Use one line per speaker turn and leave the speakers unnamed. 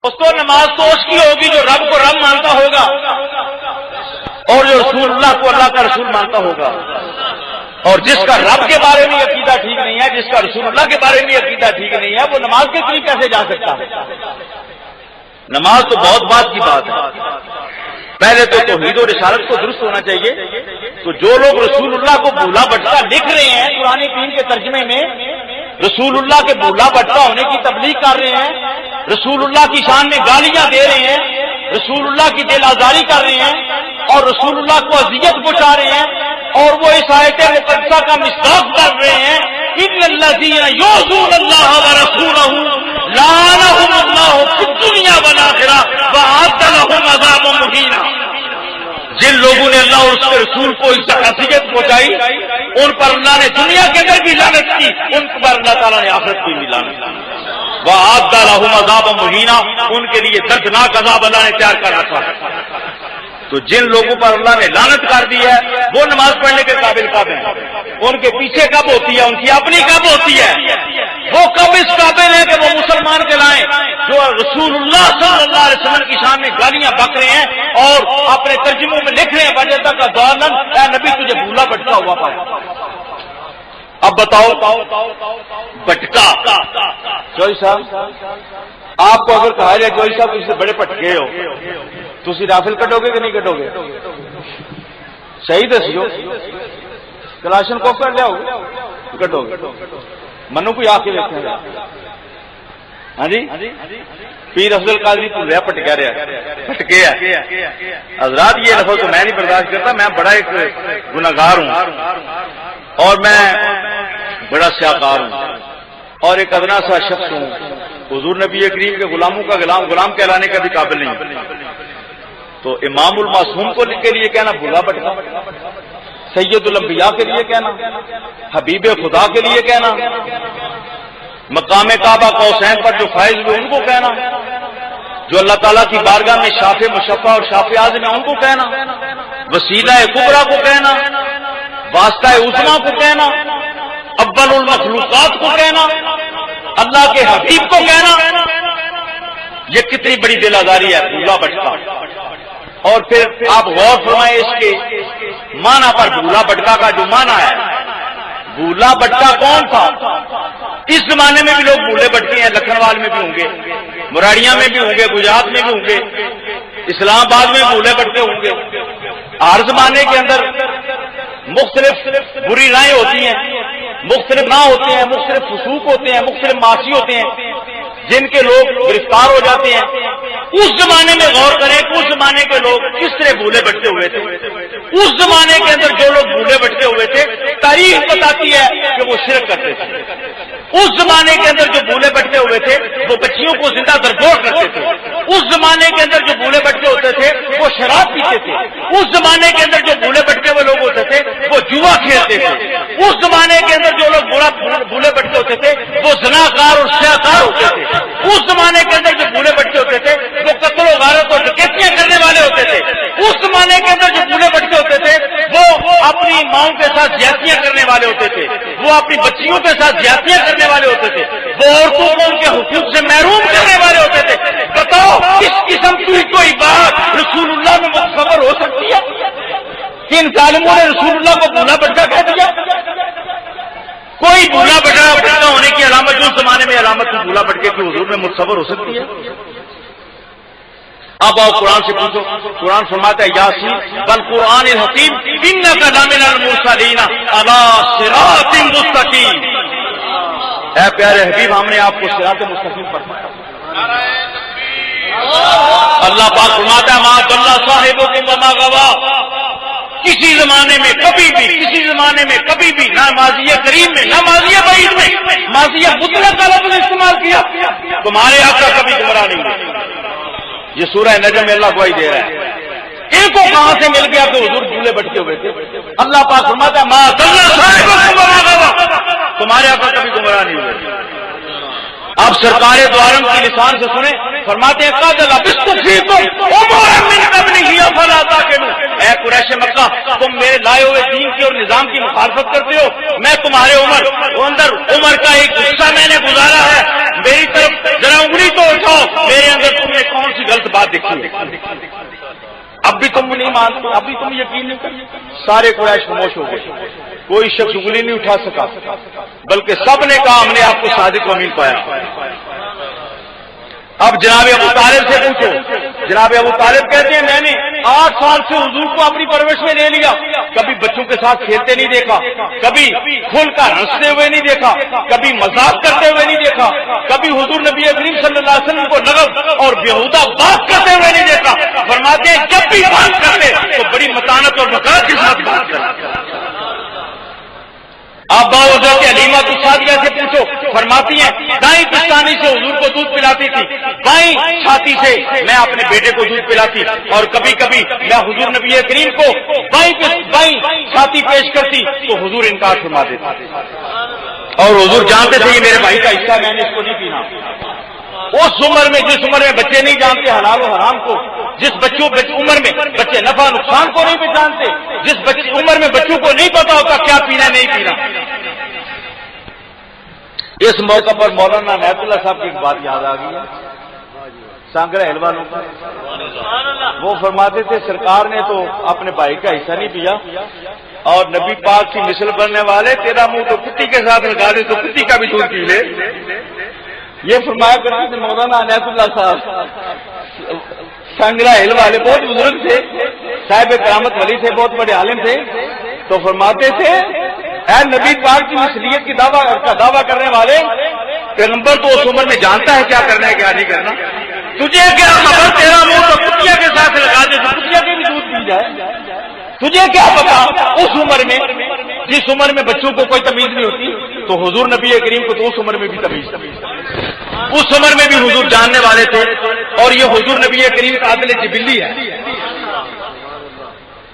اس کو نماز تو اس کی ہوگی جو رب کو رب مانتا ہوگا اور جو رسول اللہ کو اللہ کا رسول مانتا ہوگا. اور جس کا رب کے بارے میں عقیدہ ٹھیک نہیں ہے، جس کا رسول اللہ کے بارے میں عقیدہ ٹھیک نہیں ہے، وہ نماز کے قریب کیسے جا سکتا ہے؟ نماز تو بہت بات کی بات ہے. پہلے تو توحید و رسالت کو درست ہونا چاہیے. تو جو لوگ رسول اللہ کو بھولا بٹکا لکھ رہے ہیں قرآن کریم کے ترجمے میں، رسول اللہ کے بھولا بٹکا ہونے کی تبلیغ کر رہے ہیں، رسول اللہ کی شان میں گالیاں دے رہے ہیں، رسول اللہ کی دل آزاری کر رہے ہیں اور رسول اللہ کو اذیت پہنچا رہے ہیں، اور وہ اس آیت مقدسہ کا مصداق کر رہے ہیں ان الذین یؤذون اللہ ورسولہ لعنہم اللہ فی الدنیا والآخرہ وأعد لهم عذابا مہینا. جن لوگوں نے اللہ اور اس کے رسول کو اس اذیت پہنچائی ان پر اللہ نے دنیا کے اندر بھی لعنت کی، ان پر اللہ تعالیٰ نے آخرت میں بھی لعنت کی. وأعد لهم عذابا مہینا، ان کے لیے دردناک عذاب اللہ نے تیار کر رکھا ہے. تو جن لوگوں پر اللہ نے لعنت کر دی ہے وہ نماز پڑھنے کے قابل کب ہیں؟ ان کے پیچھے کب ہوتی ہے؟ ان کی اپنی کب ہوتی ہے؟ وہ کب اس قابل ہے کہ وہ مسلمان کہلائیں جو رسول اللہ صلی اللہ علیہ وسلم کی شان میں گالیاں بک رہے ہیں اور اپنے ترجموں میں لکھ رہے ہیں وجہ کا دولن اے نبی تجھے بھولا بٹکا ہوا پایا. اب بتاؤ بٹکا جوئی صاحب، آپ کو اگر کہا جائے جوئی صاحب اس سے بڑے پٹکے ہو تو اسی رافل کٹو گے کہ نہیں کٹو گے؟ صحیح دسیو، کلاشن کو کر لیاؤ کٹو گے؟ منو کوئی آ کے دیکھیں گا. ہاں جی، پیر افضل قادری بھولیا پٹکا رہا پٹکے حضرات. یہ لفظ تو میں نہیں برداشت کرتا. میں بڑا ایک گناہگار ہوں اور میں بڑا سیاکار ہوں اور ایک ادنا سا شخص ہوں. حضور نبی کریم کے غلاموں کا غلام کہلانے کا بھی قابل نہیں. تو امام المعصوم کو کے لیے کہنا بھولا بٹکا، سید الانبیاء کے لیے کہنا، حبیب خدا کے لیے کہنا، مقام کعبہ قوسین پر جو فائز ہوئے ان کو کہنا، جو اللہ تعالیٰ کی بارگاہ میں شافع مشفع اور شافع اعظم ہے ان کو کہنا، وسیلہ کبریٰ کو کہنا، واسطہ عظمیٰ کو کہنا، اول المخلوقات کو کہنا، اللہ کے حبیب کو کہنا. یہ کتنی بڑی دل آزاری ہے بھولا بٹکا. اور پھر آپ غور فرمائیں اس کے معنی پر. بھولا بٹکا کا جو معنی ہے، بھولا بٹکا کون تھا؟ اس زمانے میں بھی لوگ بھولے بٹکے ہیں. لکھنوال میں بھی ہوں گے، مراڑیاں میں بھی ہوں گے، گجرات میں بھی ہوں گے، اسلام آباد میں بھولے بٹکے ہوں گے. ہر زمانے کے اندر مختلف بری رائیں ہوتی ہیں، مختلف نہ ہوتے ہیں، مختلف فسوق ہوتے ہیں، مختلف معاصی ہوتے ہیں جن کے لوگ گرفتار ہو جاتے ہیں. اس زمانے میں غور کریں کہ اس زمانے کے لوگ کس طرح بھولے بٹکے ہوئے تھے. اس زمانے کے اندر جو لوگ بھولے بٹکے ہوئے تھے تاریخ بتاتی ہے کہ وہ شرک کرتے تھے. اس زمانے کے اندر جو بھولے بٹکے ہوئے تھے وہ بچیوں کو زندہ درگور کرتے تھے. اس زمانے کے اندر جو بھولے بٹکے ہوتے تھے وہ شراب پیتے تھے. اس زمانے کے اندر جو بھولے بٹکے ہوئے لوگ ہوتے تھے وہ جوا کھیلتے تھے. اس زمانے کے اندر جو لوگ بھولے بٹکے ہوتے تھے وہ زناکار اور سیاکار ہوتے تھے. اس زمانے کے اندر جو بھولے بٹکے ہوتے تھے وہ قتل و غارت اور ڈکیتیاں کرنے والے ہوتے تھے. اس زمانے کے اندر جو بھولے بٹکے ہوتے تھے وہ اپنی ماؤں کے ساتھ زیادتیاں کرنے والے ہوتے تھے، وہ اپنی بچیوں کے ساتھ زیادتیاں کرنے والے ہوتے تھے، وہ عورتوں کو ان کے حقوق سے محروم کرنے والے ہوتے تھے. بتاؤ اس قسم کی کوئی بات رسول اللہ میں متصور ہو سکتی ہے کہ ان ظالموں نے رسول اللہ کو بھولا بٹکا کہہ دیا؟ کوئی بھولا بٹکا ہونے کی علامت جو اس زمانے میں علامت تھی بھولا بٹکے کی حضور میں متصور ہو سکتی ہے؟ اب آؤ قرآن سے پوچھو. قرآن فرماتا ہے یاسین والقرآن الحکیم انک لمن المرسلین علی صراط مستقیم. اے پیارے حبیب ہم نے آپ کو صراط مستقیم پر اللہ پاک فرماتا ہے ما ضل صاحبکم وما غوی. کسی زمانے میں کبھی بھی، کسی زمانے میں کبھی بھی، نہ ماضی قریب میں نہ ماضی بعید میں، ماضی مطلق کا لفظ استعمال کیا، تمہارے آقا کبھی گمراہ نہیں ہوئے. یہ سورہ نجم میں اللہ گواہی دے رہا ہے. ان کو کہاں سے مل گیا کہ حضور بھولے بٹکے ہوئے تھے؟ اللہ پاک فرماتا ہے ما ضل صاحبکم وما غوی، تمہارے آقا کبھی گمراہ نہیں ہوئے. آپ سرکار دو عالم کی لسان سے سنیں، فرماتے ہیں قد لبثت فیکم عمرا من قبلہ افلا تعقلون. اے قریش مکہ، تم میرے لائے ہوئے دین کی اور نظام کی مخالفت کرتے ہو. میں تمہارے عمر کا ایک حصہ میں نے گزارا ہے. میری طرف ذرا انگلی تو اٹھاؤ، میرے اندر تم نے بات دیکھیے، اب بھی تم نہیں مانتے، اب بھی تم یقین نہیں کرتے۔ سارے قریش خاموش ہو گئے، کوئی شخص انگلی نہیں اٹھا سکا، بلکہ سب نے کہا ہم نے آپ کو صادق و امین پایا۔ اب جناب ابو طالب سے پوچھو، جناب ابو طالب کہتے ہیں میں نے 8 سال سے حضور کو اپنی پرورش میں لے لیا، کبھی بچوں کے ساتھ کھیلتے نہیں دیکھا، کبھی کھل کر ہنستے ہوئے نہیں دیکھا، کبھی مذاق کرتے ہوئے نہیں دیکھا، کبھی حضور نبی کریم صلی اللہ علیہ وسلم کو لغو اور بیہودہ بات کرتے ہوئے نہیں دیکھا۔ فرماتے ہیں جب بھی بات کرتے تو بڑی متانت اور وقار کے ساتھ بات کرتے۔ آپ باوجود علیمہ السعدیہ سے پوچھو، فرماتی ہیں دائیں پستانی سے حضور کو دودھ پلاتی تھی، بائیں چھاتی سے میں اپنے بیٹے کو دودھ پلاتی، اور کبھی کبھی میں حضور نبی کریم کو بائیں چھاتی پیش کرتی تو حضور انکار فرما دیتا، اور حضور جانتے تھے یہ میرے بھائی کا حصہ، میں نے اس کو نہیں پینا۔ اس عمر میں، جس عمر میں بچے نہیں جانتے حلال و حرام کو، جس عمر میں بچے نفع نقصان کو نہیں پہچانتے، جس عمر میں بچوں کو نہیں پتا ہوتا کیا پینا نہیں پینا۔ اس موقع پر مولانا عنایت اللہ صاحب کی ایک بات یاد آ گئی ہے، سانگرہ ہلوانوں کا، وہ فرماتے تھے سرکار نے تو اپنے بھائی کا حصہ نہیں پیا، اور نبی پاک کی مثل بننے والے تیرا منہ تو کتی کے ساتھ لگا دے تو کتی کا بھی دودھ پی لے۔ یہ فرمایا کرتے تھے مولانا عنایت اللہ صاحب، سانگرہ ہل والے بہت بزرگ تھے، صاحب کرامت ولی تھے، بہت بڑے عالم تھے، تو فرماتے تھے اے نبی پاک کی مثلیت کا دعویٰ کرنے والے، پیغمبر تو اس عمر میں جانتا ہے کیا کرنا ہے کیا نہیں کرنا، تجھے کیا خبر تیرا منہ تو کتیا کے ساتھ لگا دے تو کتیا کے بھی دودھ پی جائے، تجھے کیا پتا اس عمر میں، جس عمر میں بچوں کو کوئی تمیز نہیں ہوتی، تو حضور نبی کریم کو تو اس عمر میں بھی تمیز، اس عمر میں بھی حضور جاننے والے تھے، اور یہ حضور نبی کریم کا عدل جبلی ہے۔